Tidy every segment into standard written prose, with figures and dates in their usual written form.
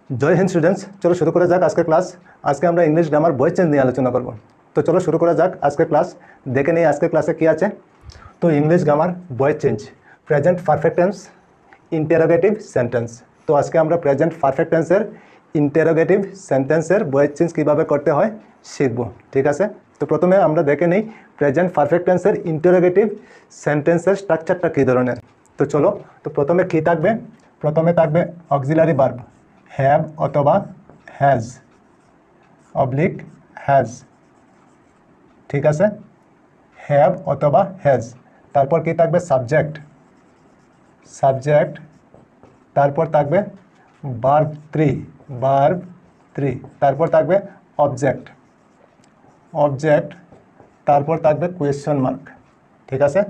जय हिंद स्टूडेंट्स। चलो शुरू करा जाक आज का क्लास। आज के আমরা इंग्लिश ग्रामार वॉइस चेंज নিয়ে আলোচনা করব। তো চলো শুরু করা যাক আজকে ক্লাস। দেখে নেই আজকে ক্লাসে কি আছে। তো English grammar voice change, present perfect tense, interrogative sentence. তো আজকে আমরা প্রেজেন্ট পারফেক্ট টেন্সের ইন্টারোগেটিভ সেন্টেন্সের ভয়েস চেঞ্জ কিভাবে করতে হয় শিখব, ঠিক আছে। তো প্রথমে আমরা দেখে নেই প্রেজেন্ট পারফেক্ট টেন্সের ইন্টারোগেটিভ সেন্টেন্সের স্ট্রাকচারটা কী ধরনের। তো চলো, তো প্রথমে কী থাকবে, প্রথমে থাকবে অক্সিলারি ভার্ব হ্যাভ অথবা হ্যাজ অবলিক হ্যাজ, ঠিক আছে, হ্যাভ অথবা হ্যাজ। তারপর কি থাকবে সাবজেক্ট, সাবজেক্ট। তারপর থাকবে ভার্ব থ্রি, ভার্ব থ্রি। তারপর থাকবে অবজেক্ট, অবজেক্ট। তারপর থাকবে কোয়েশ্চন মার্ক, ঠিক আছে।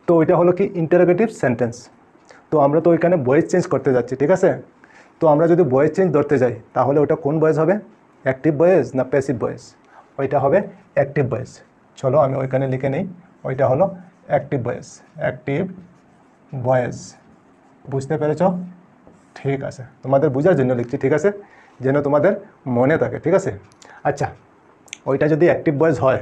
তো ওইটা হলো কি ইন্টারোগেটিভ সেন্টেন্স। তো আমরা তো ওইখানে ভয়েস চেঞ্জ করতে যাচ্ছি, ঠিক আছে। তো আমরা যদি ভয়েস চেঞ্জ ধরতে যাই তাহলে ওটা কোন ভয়েস হবে, অ্যাক্টিভ ভয়েস না প্যাসিভ ভয়েস? ওইটা হবে অ্যাক্টিভ ভয়েস। চলো আমি ওইখানে লিখে নিই, ওইটা হলো অ্যাক্টিভ ভয়েস, অ্যাক্টিভ ভয়েস। বুঝতে পেরেছ? ঠিক আছে, তোমাদের বোঝার জন্য লিখছি, ঠিক আছে, যেন তোমাদের মনে থাকে, ঠিক আছে। আচ্ছা, ওইটা যদি অ্যাক্টিভ ভয়েস হয়,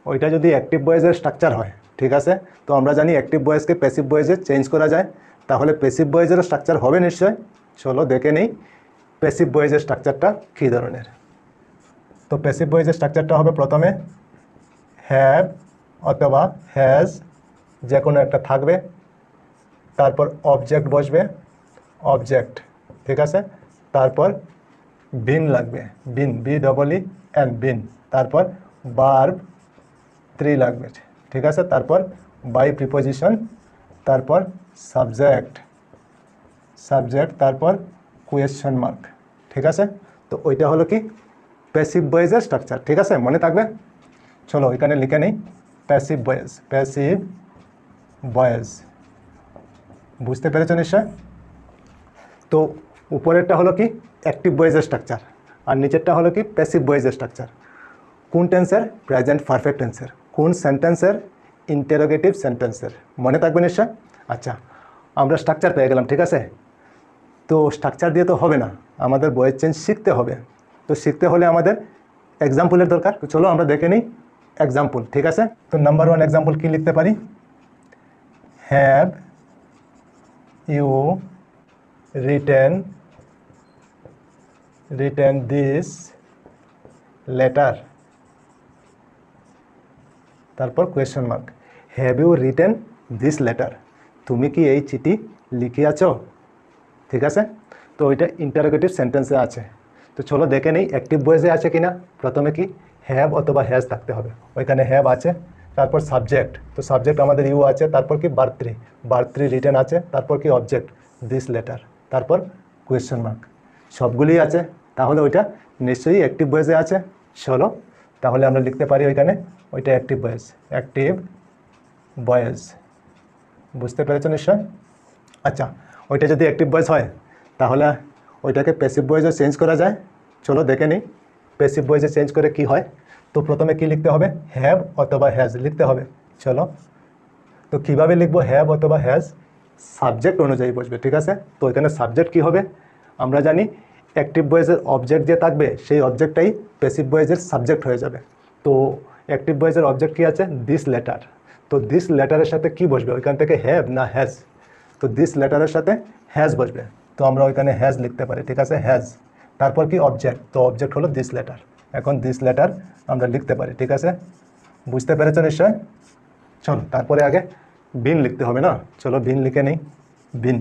ওইটা যদি অ্যাক্টিভ ভয়েসের স্ট্রাকচার হয়, ঠিক আছে। তো আমরা জানি অ্যাক্টিভ ভয়েসকে প্যাসিভ ভয়েসে চেঞ্জ করা যায়, তাহলে প্যাসিভ ভয়েসেরও স্ট্রাকচার হবে নিশ্চয়। চলো দেখে নেই প্যাসিভ ভয়েসের স্ট্রাকচারটা কী ধরনের। তো প্যাসিভ ভয়েসের স্ট্রাকচারটা হবে প্রথমে হ্যাভ অথবা হ্যাজ, যে কোনো একটা থাকবে। তারপর অবজেক্ট বসবে, অবজেক্ট, ঠিক আছে। তারপর বিন লাগবে, বিন, BEEN, বিন। তারপর ভার্ব থ্রি লাগবে, ঠিক আছে। তারপর বাই প্রিপোজিশন, তারপর সাবজেক্ট, সাবজেক্ট। তারপর কোয়েশ্চন মার্ক, ঠিক আছে। তো ওইটা হলো কি প্যাসিভ ভয়েসের স্ট্রাকচার, ঠিক আছে, মনে থাকবে। চলো এখানে লিখে নিই প্যাসিভ ভয়েস, প্যাসিভ ভয়েস। বুঝতে পেরেছ নিশ্চয়? তো উপরেরটা হলো কি অ্যাক্টিভ ভয়েসের স্ট্রাকচার, আর নিচেরটা হলো কি প্যাসিভ ভয়েসের স্ট্রাকচার। কোন টেন্সের? প্রেজেন্ট পারফেক্ট টেন্সের। কোন সেন্টেন্সের? ইন্টারোগেটিভ সেন্টেন্সের। মনে থাকবে নিশ্চয়? আচ্ছা, আমরা স্ট্রাকচার পেয়ে গেলাম, ঠিক আছে। তো স্ট্রাকচার দিয়ে তো হবে না, আমাদের ভয়েস চেঞ্জ শিখতে হবে। তো শিখতে হলে আমাদের এক্সাম্পলের দরকার। তো চলো আমরা দেখে নিই এক্সাম্পল, ঠিক আছে। তো নাম্বার ওয়ান এক্সাম্পল কী লিখতে পারি? Have you written this letter. তারপর question mark, have you written this letter? তুমি কি এই চিঠি লিখিয়াছ? ঠিক আছে। তো ওইটা ইন্টারোগেটিভ সেন্টেন্সে আছে। তো চলো দেখে নেই অ্যাক্টিভ ভয়েসে আছে কিনা। প্রথমে কি হ্যাভ অথবা হ্যাজ থাকতে হবে, ওইখানে হ্যাভ আছে। তারপর সাবজেক্ট, তো সাবজেক্ট আমাদের ইউ আছে। তারপর কি ভার্ব থ্রি রিটেন আছে। তারপর কি অবজেক্ট দিস লেটার। তারপর কোয়েশ্চন মার্ক, সবগুলি আছে। তাহলে ওইটা নিশ্চয়ই অ্যাক্টিভ ভয়েসে আছে। চলো তাহলে আমরা লিখতে পারি ওইখানে ওইটা অ্যাক্টিভ ভয়েস, অ্যাক্টিভ ভয়েস। বুঝতে পেরেছ নিশ্চয়? আচ্ছা, ওইটা যদি অ্যাক্টিভ ভয়েস হয় তাহলে ওইটাকে প্যাসিভ ভয়েসে চেঞ্জ করা যায়। চলো দেখে নিই প্যাসিভ ভয়েসে চেঞ্জ করে কি হয়। তো প্রথমে কি লিখতে হবে? হ্যাভ অথবা হ্যাজ লিখতে হবে। চলো, তো কীভাবে লিখবো হ্যাভ অথবা হ্যাজ? সাবজেক্ট অনুযায়ী বসবে, ঠিক আছে। তো এখানে সাবজেক্ট কি হবে? আমরা জানি অ্যাক্টিভ ভয়েসের অবজেক্ট যে থাকবে সেই অবজেক্টটাই প্যাসিভ ভয়েসের সাবজেক্ট হয়ে যাবে। তো অ্যাক্টিভ ভয়েসের অবজেক্ট কি আছে? This letter. তো দিস লেটারের সাথে কি বসবে? ওইখান থেকে হ্যাভ না হ্যাজ? তো দিস লেটারের সাথে হ্যাজ বসবে। তো আমরা ওইখানে হ্যাজ লিখতে পারি, ঠিক আছে, হ্যাজ। তারপর কি অবজেক্ট, তো অবজেক্ট হলো দিস লেটার। এখন দিস লেটার আমরা লিখতে পারি, ঠিক আছে। বুঝতে পেরেছ নিশ্চয়? চলো তারপরে আগে বিন লিখতে হবে না। চলো বিন লিখে নিই, বিন।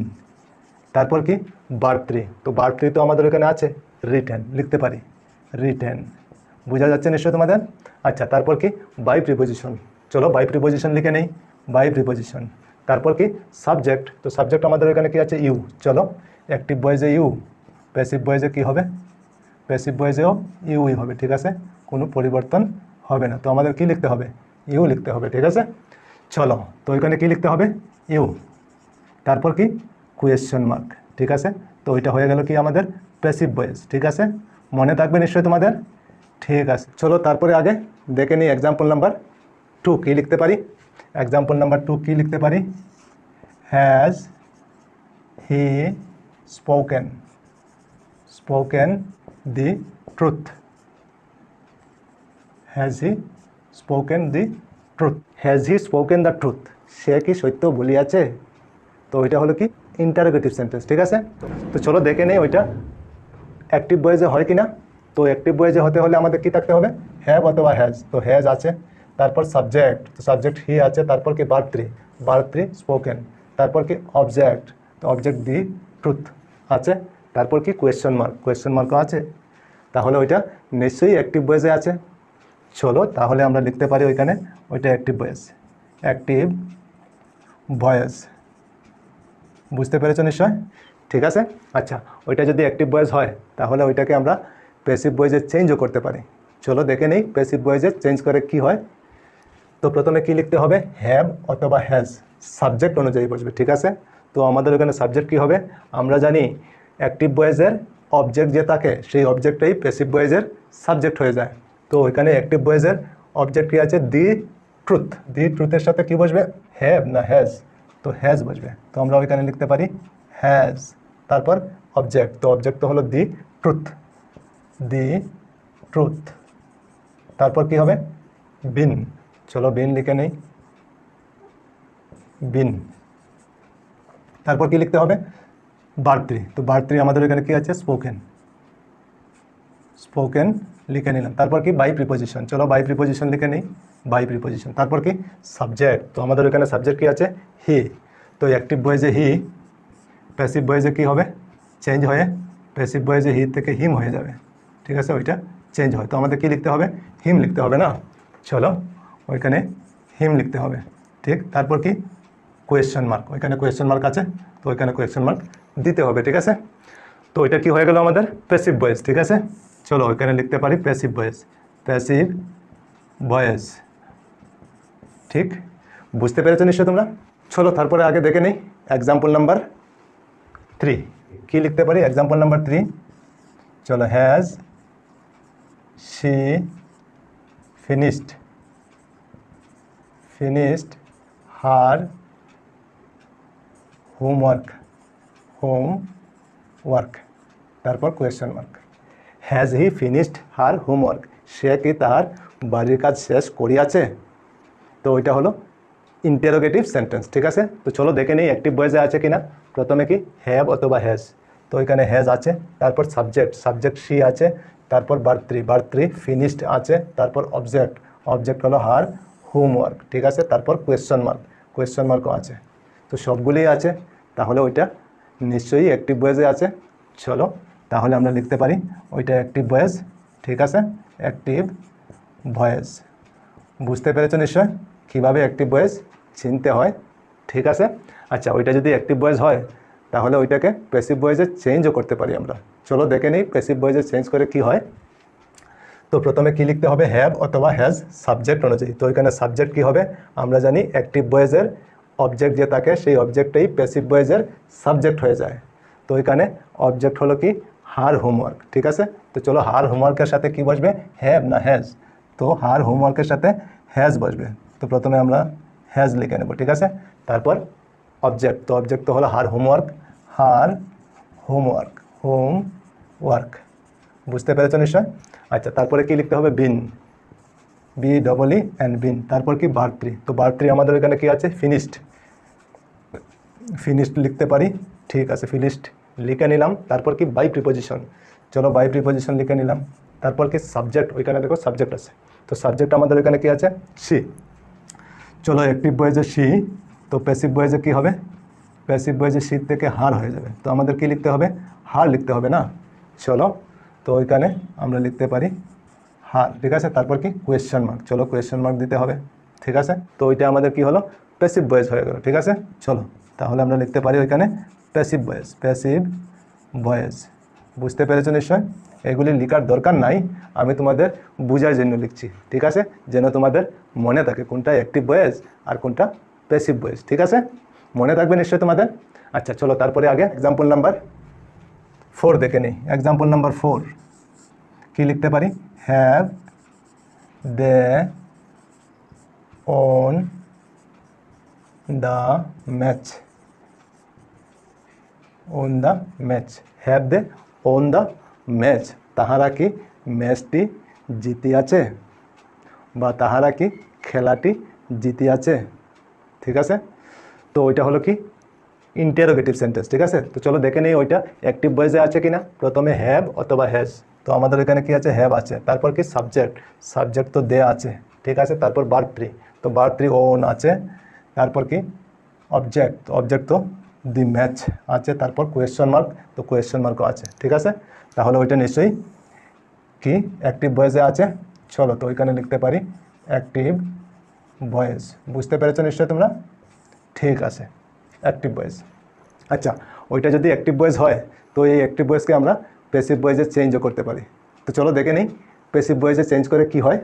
তারপর কি ভার্ব থ্রি, তো ভার্ব থ্রি তো আমাদের এখানে আছে, রিটেন লিখতে পারি, রিটেন। বোঝা যাচ্ছে নিশ্চয় তোমাদের? আচ্ছা, তারপর কি বাই প্রিপোজিশন। চলো বাই প্রিপোজিশন লিখে নেই, বাই প্রিপোজিশন। তারপর কি সাবজেক্ট, তো সাবজেক্ট আমাদের এখানে কি আছে? ইউ। চলো অ্যাক্টিভ ভয়েসে ইউ, প্যাসিভ ভয়েসে কি হবে? প্যাসিভ ভয়েসেও ইউই হবে, ঠিক আছে, কোনো পরিবর্তন হবে না। তো আমাদের কি লিখতে হবে? ইউ লিখতে হবে, ঠিক আছে। চলো তো ওইখানে কী লিখতে হবে? ইউ। তারপর কি কোয়েশ্চন মার্ক, ঠিক আছে। তো ওইটা হয়ে গেল কি আমাদের প্যাসিভ ভয়েস, ঠিক আছে। মনে থাকবে নিশ্চয়ই তোমাদের? ঠিক আছে, চলো তারপরে আগে দেখে নিই এক্সাম্পল নাম্বার টু কী লিখতে পারি। এক্সাম্পল নাম্বার টু কী লিখতে পারি? Has he spoken, spoken the truth, has he spoken the truth, has he spoken the truth, সে কি সত্য বলিয়াছে। তো ওইটা হলো কি ইন্টারোগেটিভ সেন্টেন্স, ঠিক আছে। তো চলো দেখে নেই ওইটা অ্যাক্টিভ ভয়েসে হয় কি না। তো অ্যাক্টিভ ভয়েসে হতে হলে আমাদের কি থাকতে হবে, হ্যাভ অথবা হ্যাজ। তো হ্যাজ আছে, তারপর সাবজেক্ট, তো সাবজেক্ট হি আছে, তারপর কি ভার্ব থ্রি স্পোকেন, তারপর কি অবজেক্ট, তো অবজেক্ট দি ট্রুথ আছে, তারপর কি কোয়েশ্চেন মার্কও আছে। তাহলে ওইটা নিশ্চয়ই অ্যাক্টিভ ভয়েসে আছে। চলো তাহলে আমরা লিখতে পারি ওইখানে ওইটা অ্যাক্টিভ ভয়েস। বুঝতে পেরেছো নিশ্চয়, ঠিক আছে। আচ্ছা, ওইটা যদি অ্যাক্টিভ ভয়েস হয় তাহলে ওইটাকে আমরা প্যাসিভ ভয়েসে চেঞ্জও করতে পারি। চলো দেখে নেই প্যাসিভ ভয়েসে চেঞ্জ করে কি হয়। তো প্রথমে কি লিখতে হবে, হ্যাভ অথবা হ্যাজ, সাবজেক্ট অনুযায়ী বসবে, ঠিক আছে। তো আমাদের ওখানে সাবজেক্ট কী হবে, আমরা জানি অ্যাক্টিভ ভয়েসের অবজেক্ট যে থাকে সেই অবজেক্টটাই প্যাসিভ ভয়েসের সাবজেক্ট হয়ে যায়। তো ওইখানে অ্যাক্টিভ ভয়েসের অবজেক্ট কী আছে, দি ট্রুথের সাথে কি বসবে, হ্যাভ না হ্যাজ, তো হ্যাজ বসবে। তো আমরা ওইখানে লিখতে পারি হ্যাজ, তারপর অবজেক্ট, তো অবজেক্ট তো হলো দি ট্রুথ, তারপর কি হবে বিন। চলো বিন লিখে নেই, বিন। তারপর কি লিখতে হবে, ভার্ব থ্রি, তো ভার্ব থ্রি আমাদের এখানে কি আছে, স্পোকেন লিখে নিলাম। তারপর কি বাই প্রিপোজিশন, চলো বাই প্রিপোজিশন লিখে নেই, বাই প্রিপোজিশন। তারপর কি সাবজেক্ট, তো আমাদের এখানে সাবজেক্ট কি আছে, হি। তো অ্যাক্টিভ ভয়েসে হি, প্যাসিভ ভয়েসে কি হবে, চেঞ্জ হয়ে প্যাসিভ ভয়েসে হি থেকে হিম হয়ে যাবে, ঠিক আছে, ওইটা চেঞ্জ হয়। তো আমাদের কি লিখতে হবে, হিম লিখতে হবে না। চলো ওইখানে হিম লিখতে হবে, ঠিক। তারপর কি কোয়েশ্চেন মার্ক, ওইখানে কোয়েশ্চেন মার্ক আছে, তো ওইখানে কোয়েশ্চেন মার্ক দিতে হবে, ঠিক আছে। তো ওইটা কি হয়ে গেল আমাদের প্যাসিভ ভয়েস, ঠিক আছে। চলো ওইখানে লিখতে পারি প্যাসিভ ভয়েস, ঠিক। বুঝতে পেরেছো নিশ্চয় তোমরা। চলো তারপরে আগে দেখে নিই এক্সাম্পল নাম্বার 3 কি লিখতে পারি, এক্সাম্পল নাম্বার 3। চলো, has she finished her homework, তারপর question mark. Has he finished her homework, সে কি তার বাড়ির কাজ শেষ করিয়াছে। তো ওইটা হলো ইন্টারোগেটিভ সেন্টেন্স, ঠিক আছে। তো চলো দেখে নিই অ্যাক্টিভ ভয়েসে আছে কিনা। প্রথমে কি হ্যাভ অথবা হ্যাজ, তো ওইখানে হ্যাজ আছে, তারপর সাবজেক্ট শি আছে, তারপর ভার্ব থ্রি ফিনিশড আছে, তারপর অবজেক্ট হলো হার হোমওয়ার্ক, ঠিক আছে। তারপর কোয়েশ্চেন মার্কও আছে, তো সবগুলোই আছে। তাহলে ওইটা নিশ্চয়ই অ্যাক্টিভ ভয়েসে আছে। চলো তাহলে আমরা লিখতে পারি ওইটা অ্যাক্টিভ ভয়েস, ঠিক আছে, অ্যাক্টিভ ভয়েস। বুঝতে পেরেছো নিশ্চয় কীভাবে অ্যাক্টিভ ভয়েস চিনতে হয়, ঠিক আছে। আচ্ছা, ওইটা যদি অ্যাক্টিভ ভয়েস হয় তাহলে ওইটাকে প্যাসিভ ভয়েসে চেঞ্জও করতে পারি আমরা। চলো দেখে নিই প্যাসিভ ভয়েসে চেঞ্জ করে কি হয়। তো প্রথমে কি লিখতে হবে, হ্যাভ অথবা হ্যাজ, সাবজেক্ট অনুযায়ী। তো এখানে সাবজেক্ট কি হবে, আমরা জানি অ্যাক্টিভ ভয়েসের অবজেক্ট যে থাকে সেই অবজেক্টটাই প্যাসিভ ভয়েসের সাবজেক্ট হয়ে যায়। তো এখানে অবজেক্ট হলো কি হার হোমওয়ার্ক, ঠিক আছে। তো চলো হার হোমওয়ার্কের সাথে কি বসবে, হ্যাভ না হ্যাজ, তো হার হোমওয়ার্কের সাথে হ্যাজ বসবে। তো প্রথমে আমরা হ্যাজ লিখে নেব, ঠিক আছে। তারপর অবজেক্ট, তো অবজেক্ট তো হলো হার হোমওয়ার্ক। বুঝতে পেরেছ নিশ্চয়। আচ্ছা, তারপরে কি লিখতে হবে, বিন, বিন। তারপর কি ভার্ব থ্রি, তো ভার্ব থ্রি আমাদের এখানে কি আছে, ফিনিশড লিখতে পারি, ঠিক আছে, ফিনিশড লিখে নিলাম। তারপর কি বাই প্রিপোজিশন, চলো বাই প্রিপোজিশন লিখে নিলাম। তারপর কি সাবজেক্ট, ওইখানে দেখো সাবজেক্ট আছে, তো সাবজেক্ট আমাদের এখানে কি আছে, সি। চলো অ্যাক্টিভ ভয়েসে সি, তো প্যাসিভ ভয়েসে কী হবে, প্যাসিভ ভয়েসে সি থেকে হার হয়ে যাবে। তো আমাদের কি লিখতে হবে, হার লিখতে হবে না। চলো তো ওইখানে আমরা লিখতে পারি হার, ঠিক আছে। তারপর কি কোয়েশ্চেন মার্ক, চলো কোয়েশ্চেন মার্ক দিতে হবে, ঠিক আছে। তো ওইটা আমাদের কি হলো, প্যাসিভ ভয়েস হয়ে গেল, ঠিক আছে। চলো তাহলে আমরা লিখতে পারি ওইখানে প্যাসিভ ভয়েস। বুঝতে পেরেছো নিশ্চয়। এগুলি লেখার দরকার নাই, আমি তোমাদের বোঝার জন্য লিখছি, ঠিক আছে, যেন তোমাদের মনে থাকে কোনটা অ্যাক্টিভ ভয়েস আর কোনটা প্যাসিভ ভয়েস, ঠিক আছে, মনে থাকবে নিশ্চয় তোমাদের। আচ্ছা চলো তারপরে আগে এক্সাম্পল নাম্বার 4 দেখে নিই। এক্সাম্পল নাম্বার 4 কি লিখতে পারি, have they won the match, have they won the match, তাহারা কি ম্যাচটি জিতিয়াছে, বা তাহারা কি খেলাটি জিতিয়াছে। ঠিক আছে, তো ওইটা হলো কি ইন্টারোগেটিভ সেন্টেন্স। ঠিক আছে, তো চলো দেখে নিই ওইটা অ্যাক্টিভ ভয়েসে আছে কিনা। প্রথমে হ্যাভ অথবা হ্যাজ, তো আমাদের এখানে কি আছে, হ্যাভ আছে। তারপর কি সাবজেক্ট, সাবজেক্ট তো দে আছে। ঠিক আছে, তারপর ভার্ব থ্রি, তো ভার্ব থ্রি ওন আছে। তারপর কি অবজেক্ট, অবজেক্ট তো দি ম্যাচ আছে। তারপর কোয়েশ্চন মার্ক, তো কোয়েশ্চন মার্কও আছে। ঠিক আছে, তাহলে ওইটা নিশ্চয়ই কি অ্যাক্টিভ ভয়েসে আছে। চলো তো ওইখানে লিখতে পারি অ্যাক্টিভ ভয়েস। বুঝতে পেরেছো নিশ্চয়ই তোমরা? ঠিক আছে, অ্যাক্টিভ ভয়েস। আচ্ছা, ওইটা যদি অ্যাক্টিভ ভয়েস হয় তো এই অ্যাক্টিভ ভয়েসকে আমরা প্যাসিভ ভয়েসে চেঞ্জও করতে পারি। তো চলো দেখে নিই প্যাসিভ ভয়েসে চেঞ্জ করে কি হয়।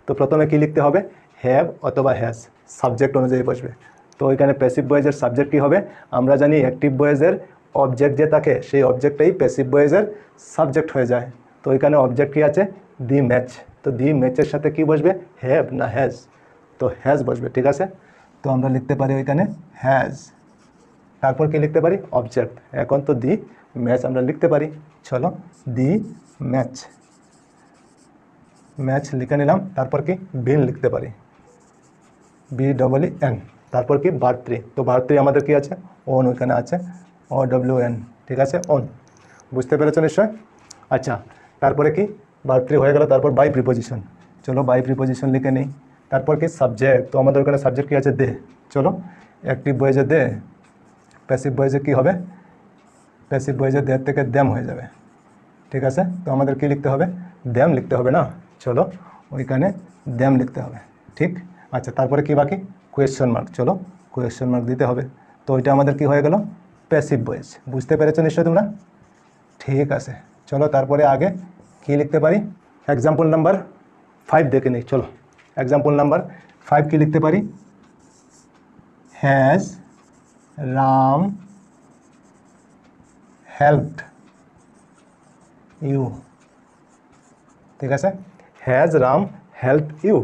তো প্রথমে কি লিখতে হবে, হ্যাভ অথবা হ্যাজ, সাবজেক্ট অনুযায়ী বসবে। তো ওইখানে প্যাসিভ ভয়েসের সাবজেক্ট কী হবে, আমরা জানি অ্যাক্টিভ ভয়েসের অবজেক্ট যে থাকে সেই অবজেক্টটাই প্যাসিভ ভয়েসের সাবজেক্ট হয়ে যায়। তো ওইখানে অবজেক্ট কী আছে, দি ম্যাচ, তো দি ম্যাচের সাথে কি বসবে, হ্যাভ না হ্যাজ, তো হ্যাজ বসবে। ঠিক আছে, তো আমরা লিখতে পারি ওইখানে হ্যাজ। তারপর কি লিখতে পারি, অবজেক্ট। এখন তো দি ম্যাচ আমরা লিখতে পারি। চলো দি ম্যাচ, ম্যাচ লিখে নিলাম। তারপর কি বিন লিখতে পারি, BEEN। তারপর কি ভার্ব থ্রি, তো ভার্ব থ্রি আমাদের কি আছে, ওন ওইখানে আছে, OWN। ঠিক আছে, ওন। বুঝতে পেরেছো নিশ্চয়? আচ্ছা, তারপরে কি ভার্ব থ্রি হয়ে গেল। তারপর বাই প্রিপোজিশন, চলো বাই প্রিপোজিশন লিখে নিই। তারপর কি সাবজেক্ট, তো আমাদের ওখানে সাবজেক্ট কি আছে, দে। চলো অ্যাক্টিভ ভয়েসে দে, প্যাসিভ ভয়েসে কি হবে, প্যাসিভ ভয়েসে দের থেকে দ্যাম হয়ে যাবে। ঠিক আছে, তো আমাদের কি লিখতে হবে, দ্যাম লিখতে হবে না। চলো ওইখানে দ্যাম লিখতে হবে। ঠিক। আচ্ছা, তারপরে কি বাকি, কোয়েশ্চন মার্ক, চলো কোয়েশ্চন মার্ক দিতে হবে। তো ওইটা আমাদের কি হয়ে গেল, প্যাসিভ ভয়েস। বুঝতে পেরেছো নিশ্চয় তোমরা? ঠিক আছে, চলো তারপরে আগে কি লিখতে পারি, এক্সাম্পল নাম্বার 5 দেখে নিই। চলো এক্সাম্পল নাম্বার 5 কি লিখতে পারি, হ্যাজ রাম হেল্পড ইউ। ঠিক আছে, has Ram help you,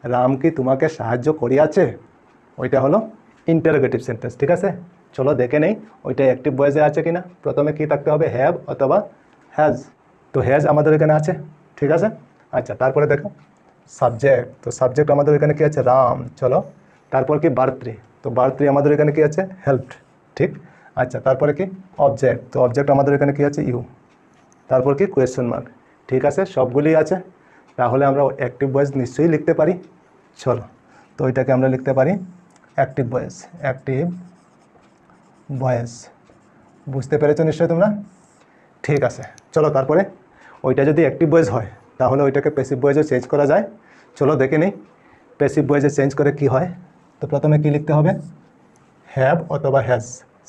Ram কি তোমাকে সাহায্য করিয়াছে, ওইটা হলো ইন্টারোগেটিভ সেন্টেন্স। ঠিক আছে, চলো দেখে নেই ওইটা অ্যাক্টিভ ভয়েসে আছে কিনা। প্রথমে কি থাকতে হবে, হ্যাভ অথবা হ্যাজ, তো হ্যাজ আমাদের এখানে আছে। ঠিক আছে, আচ্ছা তারপরে দেখো সাবজেক্ট, তো সাবজেক্ট আমাদের এখানে কি আছে, রাম। চলো তারপর কি ভার্ব থ্রি, তো ভার্ব থ্রি আমাদের এখানে কি আছে, হেল্পড। ঠিক। আচ্ছা, তারপরে কি অবজেক্ট, তো অবজেক্ট আমাদের এখানে কি আছে, ইউ। তারপর কি কোয়েশ্চেন মার্ক। ঠিক আছে, সবগুলি আছে। তাহলে আমরা অ্যাক্টিভ ভয়েস নিশ্চয়ই লিখতে পারি। চলো তো ওইটাকে আমরা লিখতে পারি অ্যাক্টিভ ভয়েস, অ্যাক্টিভ ভয়েস। বুঝতে পেরেছো নিশ্চয়ই তোমরা? ঠিক আছে, চলো তারপরে ওইটা যদি অ্যাক্টিভ ভয়েস হয় তাহলে ওইটাকে প্যাসিভ ভয়েসে চেঞ্জ করা যায়। চলো দেখে নিই প্যাসিভ ভয়েসে চেঞ্জ করে কি হয়। তো প্রথমে কি লিখতে হবে, হ্যাভ অথবা হ্যাজ,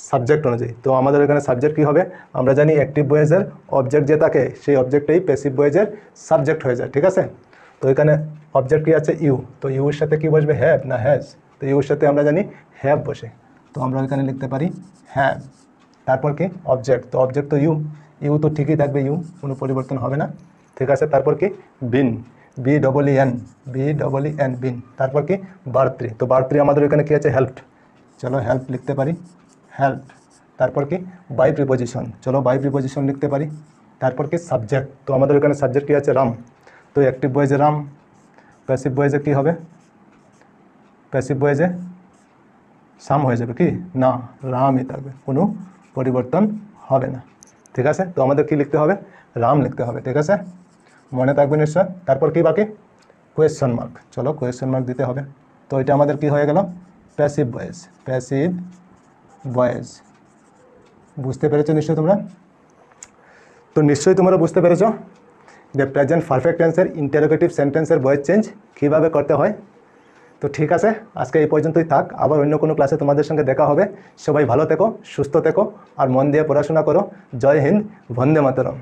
সাবজেক্ট অনুযায়ী। তো আমাদের এখানে সাবজেক্ট কী হবে, আমরা জানি অ্যাক্টিভ ভয়েসের অবজেক্ট যে থাকে সেই অবজেক্টটাই প্যাসিভ ভয়েসের সাবজেক্ট হয়ে যায়। ঠিক আছে, তো এখানে অবজেক্ট কী আছে, ইউ, তো ইউর সাথে কী বসবে, হ্যাভ না হ্যাজ, তো ইউর সাথে আমরা জানি হ্যাভ বসে, তো আমরা এখানে লিখতে পারি হ্যাভ। তারপর কি অবজেক্ট, তো অবজেক্ট তো ইউ, ইউ তো ঠিকই থাকবে, ইউ কোনো পরিবর্তন হবে না। ঠিক আছে, তারপর কি বিন, BEEN, বিন। তারপর কি ভার্ব থ্রি, তো ভার্ব থ্রি আমাদের এখানে কী আছে, হেল্পড। চলো হেল্প লিখতে পারি, হেল্প। তারপর কি বাই প্রিপোজিশন, চলো বাই প্রিপোজিশন লিখতে পারি। তারপর কি সাবজেক্ট, তো আমাদের এখানে সাবজেক্ট কী আছে, রাম, তো অ্যাক্টিভ ভয়েসে রাম। প্যাসিভ ভয়েসে কী হবে, প্যাসিভ ভয়েসে সাম হয়ে যাবে কি না, রামই থাকবে, কোনো পরিবর্তন হবে না। ঠিক আছে, তো আমাদের কি লিখতে হবে, রাম লিখতে হবে। ঠিক আছে, মনে থাকবে নিশ্চয়। তারপর কি বাকি, কোয়েশ্চন মার্ক, চলো কোয়েশ্চন মার্ক দিতে হবে। তো এটা আমাদের কি হয়ে গেল, প্যাসিভ ভয়েস, প্যাসিভ ভয়েস। বুঝতে পেরেছো নিশ্চয়ই তোমরা? তো নিশ্চয়ই তোমরা বুঝতে পেরেছো যে প্রেজেন্ট পারফেক্ট টেন্সের ইন্টারোগেটিভ সেন্টেন্সের ভয়েস চেঞ্জ কীভাবে করতে হয়। তো ঠিক আছে, আজকে এই পর্যন্তই থাক, আবার অন্য কোনো ক্লাসে তোমাদের সঙ্গে দেখা হবে। সবাই ভালো থেকো, সুস্থ থেকো, আর মন দিয়ে পড়াশোনা করো। জয় হিন্দ, বন্দে মাতরম।